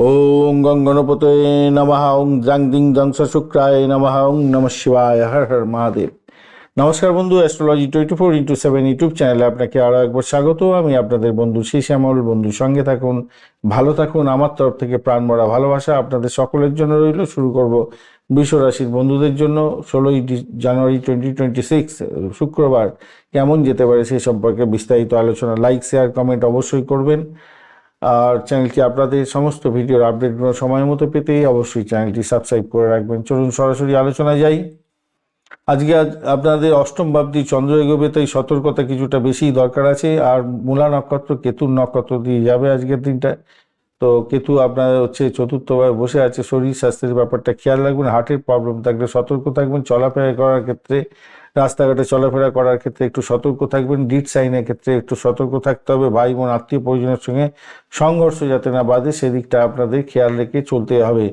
ওং গং গণপতয়ে নমঃ। ওং জাং দিং জং শুক্রায় নমঃ। ওং নমঃ শিবায়। হর হর মহাদেব। নমস্কার বন্ধু, অ্যাস্ট্রোলজি 24x7 ইউটিউব চ্যানেলে আপনাকে আরও একবার স্বাগত। আমি আপনাদের বন্ধু শ্যামল। বন্ধুর সঙ্গে থাকুন, ভালো থাকুন। আমার তরফ থেকে প্রাণ ভরা ভালোবাসা আপনাদের সকলের জন্য রইল। শুরু করব বৃষ রাশির বন্ধুদের জন্য 16ই জানুয়ারি 2026 শুক্রবার কেমন যেতে পারে সেই সম্পর্কে বিস্তারিত আলোচনা। লাইক, শেয়ার, কমেন্ট অবশ্যই করবেন। আর চ্যানেলটি আপনাদের সমস্ত ভিডিওর আপডেটগুলো সময় মতো পেতে অবশ্যই চ্যানেলটি সাবস্ক্রাইব করে রাখবেন। চলুন সরাসরি আলোচনায় যাই। আজকে আপনাদের অষ্টম ভাবটি চন্দ্র এগোবে, তাই সতর্কতা কিছুটা বেশি দরকার আছে। আর মূলা নক্ষত্র কেতুর নক্ষত্র দিয়ে যাবে আজকের দিনটা। তো কেতু আপনার চতুর্থভাবে বসে আছে। শরীর স্বাস্থ্যের ব্যাপারটা খেয়াল রাখবেন। হার্টের প্রবলেম থাকলে সতর্ক থাকবেন। চলাফেরা করার ক্ষেত্রে, রাস্তাঘাটে চলাফেরা করার ক্ষেত্রে একটু সতর্ক থাকবেন। ডিড সাইনের ক্ষেত্রে একটু সতর্ক থাকতে হবে। ভাই বোন আত্মীয় পরিজনের সঙ্গে সংঘর্ষ যাতে না বাধে সেদিকটা আপনাদের খেয়াল রেখে চলতে হবে।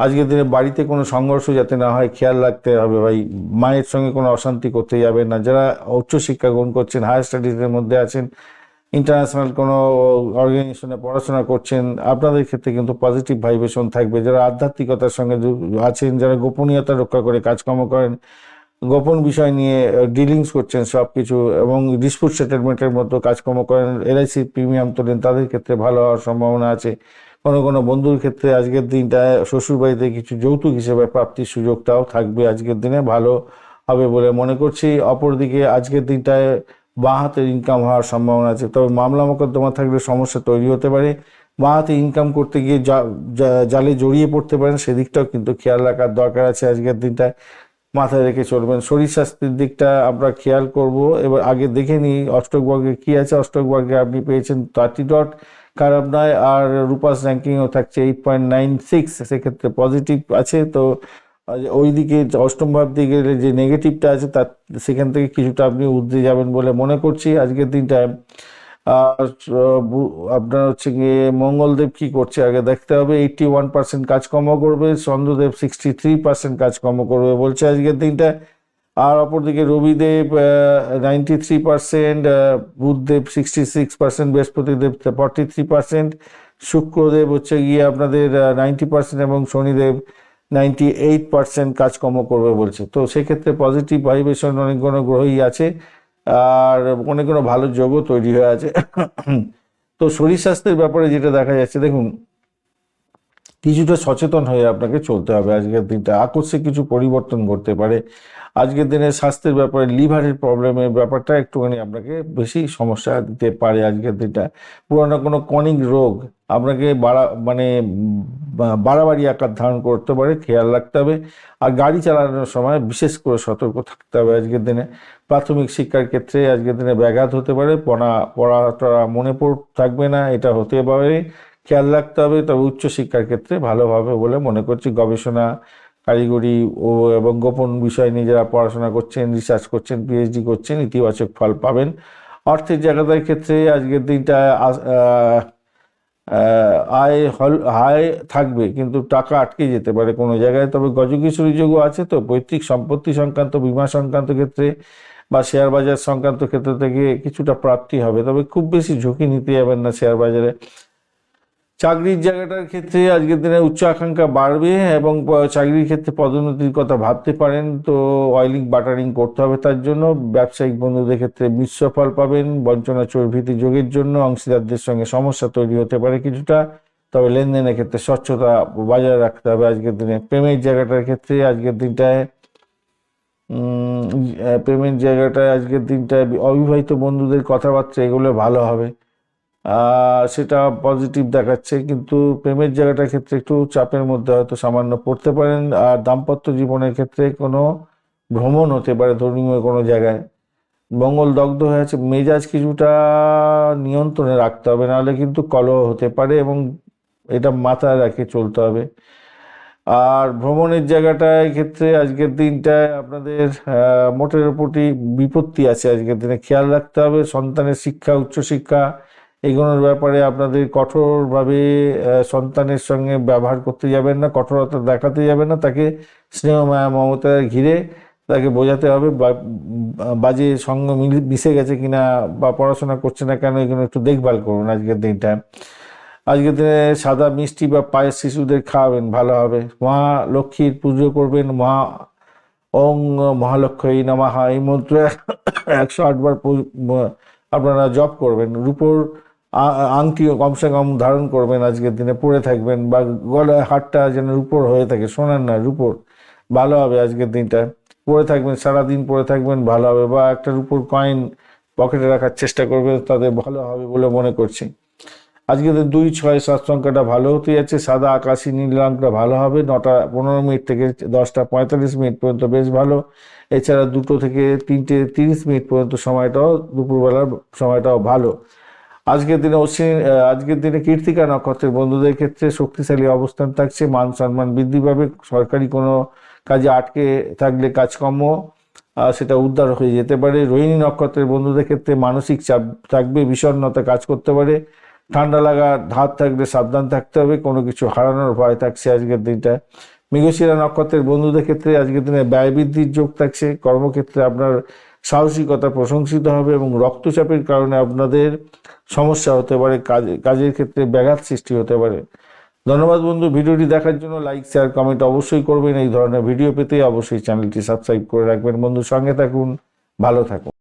আজকের দিনে বাড়িতে কোনো সংঘর্ষ যাতে না হয় খেয়াল রাখতে হবে ভাই। মায়ের সঙ্গে কোনো অশান্তি করতে যাবেন না। যারা উচ্চশিক্ষা গ্রহণ করছেন, হায়ার স্টাডিজের মধ্যে আছেন, ইন্টারন্যাশনাল কোনো অর্গানাইজেশনে পড়াশোনা করছেন, আপনাদের ক্ষেত্রে কিন্তু পজিটিভ ভাইব্রেশন থাকবে। যারা আধ্যাত্মিকতার সঙ্গে আছেন, যারা গোপনীয়তা রক্ষা করে কাজকর্ম করেন, গোপন বিষয় নিয়ে ডিলিংস করছেন সব কিছু, এবং ডিসপুট সেটেলমেন্টের মতো কাজকর্ম করেন, এলআইসি প্রিমিয়াম তোলেন, তাদের ক্ষেত্রে ভালো হওয়ার সম্ভাবনা আছে। কোনো কোনো বন্ধুর ক্ষেত্রে আজকের দিনটায় শ্বশুরবাড়িতে কিছু যৌতুক হিসেবে প্রাপ্তির সুযোগটাও থাকবে। আজকের দিনে ভালো হবে বলে মনে করছি। অপরদিকে আজকের দিনটায় বাঁ হাতের ইনকাম হওয়ার সম্ভাবনা আছে, তবে মামলা মোকদ্দমা থাকলে সমস্যা তৈরি হতে পারে। বাঁ হাতে ইনকাম করতে গিয়ে জালে জড়িয়ে পড়তে পারেন, সেদিকটাও কিন্তু খেয়াল রাখার দরকার আছে। আজকের দিনটায় মাথায় রেখে চলবেন। শরীর স্বাস্থ্যের দিকটা আমরা খেয়াল করব। এবার আগে দেখে নিই অষ্টক বর্গে কী আছে। অষ্টক বর্গে আপনি পেয়েছেন 30 ডট, খারাপ নয়। আর রূপাস র্যাঙ্কিংও থাকছে 8.96, সেক্ষেত্রে পজিটিভ আছে। তো ওই দিকে অষ্টম ভাব দিকে গেলে যে নেগেটিভটা আছে তার সেখান থেকে কিছুটা আপনি উদ্রে যাবেন বলে মনে করছি আজকের দিনটায়। আর আপনার গিয়ে মঙ্গলদেব কি করছে আগে দেখতে হবে। 81% কাজকর্ম করবে। চন্দ্রদেব 63% কাজকর্ম করবে বলছে আজকের দিনটায়। আর অপরদিকে রবিদেব 93%, বুধদেব 66%, বৃহস্পতিদেব 43%, শুক্রদেব গিয়ে আপনাদের 90% এবং শনিদেব 98% কাজকর্ম করবে বলছে। তো সেক্ষেত্রে পজিটিভ ভাইব্রেশন অনেকগুলো গ্রহই আছে, আর অনেক কোনো ভালো যোগও তৈরি হয়ে আছে। তো শরীর স্বাস্থ্যের ব্যাপারে যেটা দেখা যাচ্ছে, দেখুন কিছুটা সচেতন হয়ে আপনাকে চলতে হবে। আজকের দিনটা আকস্মিক কিছু পরিবর্তন ঘটতে পারে। আজকের দিনে স্বাস্থ্যের ব্যাপারে লিভারের প্রবলেমের ব্যাপারটা একটুখানি আপনাকে বেশি সমস্যা দিতে পারে। আজকের দিনটা পুরোনো কোনো ক্রনিক রোগ আপনাকে বাড়াবাড়ি আকার ধারণ করতে পারে, খেয়াল রাখতে হবে। আর গাড়ি চালানোর সময় বিশেষ করে সতর্ক থাকতে হবে আজকের দিনে। প্রাথমিক শিক্ষার ক্ষেত্রে আজকের দিনে ব্যাঘাত হতে পারে। পড়াটা মনে থাকবে না, এটা হতে পারে, খেয়াল রাখতে হবে। তবে উচ্চশিক্ষার ক্ষেত্রে ভালোভাবে বলে মনে করছি। গবেষণা, কারিগরি এবং গোপন বিষয় নিয়ে যারা পড়াশোনা করছেন, রিসার্চ করছেন, পিএইচডি করছেন, ইতিবাচক ফল পাবেন। অর্থের জায়গাটার ক্ষেত্রে আজকের দিনটা আয় থাকবে, কিন্তু টাকা আটকে যেতে পারে কোনো জায়গায়। তবে গজকেশরী যোগও আছে, তো পৈতৃক সম্পত্তি সংক্রান্ত, বীমা সংক্রান্ত ক্ষেত্রে বা শেয়ার বাজার সংক্রান্ত ক্ষেত্র থেকে কিছুটা প্রাপ্তি হবে। তবে খুব বেশি ঝুঁকি নিতে যাবেন না শেয়ার বাজারে। চাকরির জায়গাটার ক্ষেত্রে আজকের দিনে উচ্চ আকাঙ্ক্ষা বাড়বে, এবং চাকরির ক্ষেত্রে পদোন্নতির কথা ভাবতে পারেন। তো অয়েলিং বাটারিং করতে হবে তার জন্য। ব্যবসায়িক বন্ধুদের ক্ষেত্রে মিশ্র ফল পাবেন। বঞ্চনা চর্বিতি যোগের জন্য অংশীদারদের সঙ্গে সমস্যা তৈরি হতে পারে কিছুটা, তবে লেনদেনের ক্ষেত্রে স্বচ্ছতা বজায় রাখতে হবে আজকের দিনে। প্রেমের জায়গাটার ক্ষেত্রে আজকের দিনটায় আজকের দিনটায় অবিবাহিত বন্ধুদের কথাবার্তা এগুলো ভালো হবে, সেটা পজিটিভ দেখাচ্ছে। কিন্তু প্রেমের জায়গাটার ক্ষেত্রে একটু চাপের মধ্যে হয়তো সামান্য পড়তে পারেন। আর দাম্পত্য জীবনের ক্ষেত্রে কোনো ভ্রমণ হতে পারে ধর্মীয় কোনো জায়গায়। মঙ্গল দগ্ধ হয়ে আছে, মেজাজ কিছুটা নিয়ন্ত্রণে রাখতে হবে, নাহলে কিন্তু কলহ হতে পারে, এবং এটা মাথায় রেখে চলতে হবে। আর ভ্রমণের জায়গাটায় ক্ষেত্রে আজকের দিনটায় আপনাদের মোটের উপরই বিপত্তি আছে আজকের দিনে, খেয়াল রাখতে হবে। সন্তানের শিক্ষা, উচ্চশিক্ষা এগুলোর ব্যাপারে আপনাদের কঠোরভাবে সন্তানের সঙ্গে ব্যবহার করতে যাবেন না, কঠোরতা দেখাতে যাবেন না। তাকে স্নেহ মায়া মমতা ঘিরে তাকে বোঝাতে হবে বাজে সঙ্গ মিশে গেছে কিনা বা পড়াশোনা করছে না কেন, এগুলো একটু দেখভাল করুন আজকের দিনটা। আজকের দিনে সাদা মিষ্টি বা পায়েস শিশুদের খাওয়াবেন, ভালো হবে। মা লক্ষ্মীর পুজো করবেন। ওং মহালক্ষ্মী নমঃ এই মন্ত্র 108 বার আপনারা জপ করবেন। রূপোর আংটিও কমসে কম ধারণ করবেন, আজকের দিনে পরে থাকবেন, বা গলায় হারটা যেন রূপোর হয়ে থাকে, সোনার না রূপোর, ভালো হবে আজকের দিনটা। পরে থাকবেন, সারাদিন পরে থাকবেন, ভালো হবে। বা একটা রূপোর কয়েন পকেটে রাখার চেষ্টা করবেন, তাদের ভালো হবে বলে মনে করছি। আজকে তো 2, 6, 7 সংখ্যাটা ভালো হতে যাচ্ছে। সাদা আকাশি নীল রঙটা ভালো হবে। 9টা 15 মিনিট থেকে 10টা 45 মিনিট পর্যন্ত বেশ ভালো। এছাড়া 2টো থেকে 3টে 30 মিনিট পর্যন্ত সময়টাও, দুপুরবেলার সময়টাও ভালো। আজকের দিনে কৃত্তিকা নক্ষত্রের বন্ধুদের ক্ষেত্রে শক্তিশালী অবস্থান থাকছে। মান সম্মান বৃদ্ধি পাবে। সরকারি কোনো কাজে আটকে থাকলে কাজকর্ম সেটা উদ্ধার হয়ে যেতে পারে। রোহিণী নক্ষত্রের বন্ধুদের ক্ষেত্রে মানসিক চাপ থাকবে, বিষণ্ণতা কাজ করতে পারে। ঠান্ডা লাগা ধাত থাকলে সাবধান থাকতে হবে, কোনো কিছু হারানোর ভয় থাকছে আজকের দিনটা। মৃগশিরা নক্ষত্রের বন্ধুদের ক্ষেত্রে আজকের দিনে ব্যয় বৃদ্ধির যোগ থাকছে। কর্মক্ষেত্রে আপনার সাহসিকতা প্রশংসিত হবে এবং রক্তচাপের কারণে আপনাদের সমস্যা হতে পারে, কাজের ক্ষেত্রে ব্যাঘাত সৃষ্টি হতে পারে। ধন্যবাদ বন্ধু, ভিডিওটি দেখার জন্য। লাইক শেয়ার কমেন্ট অবশ্যই করবেন। এই ধরনের ভিডিও পেতে অবশ্যই চ্যানেলটি সাবস্ক্রাইব করে রাখবেন। বন্ধু, সঙ্গে থাকুন, ভালো থাকুন।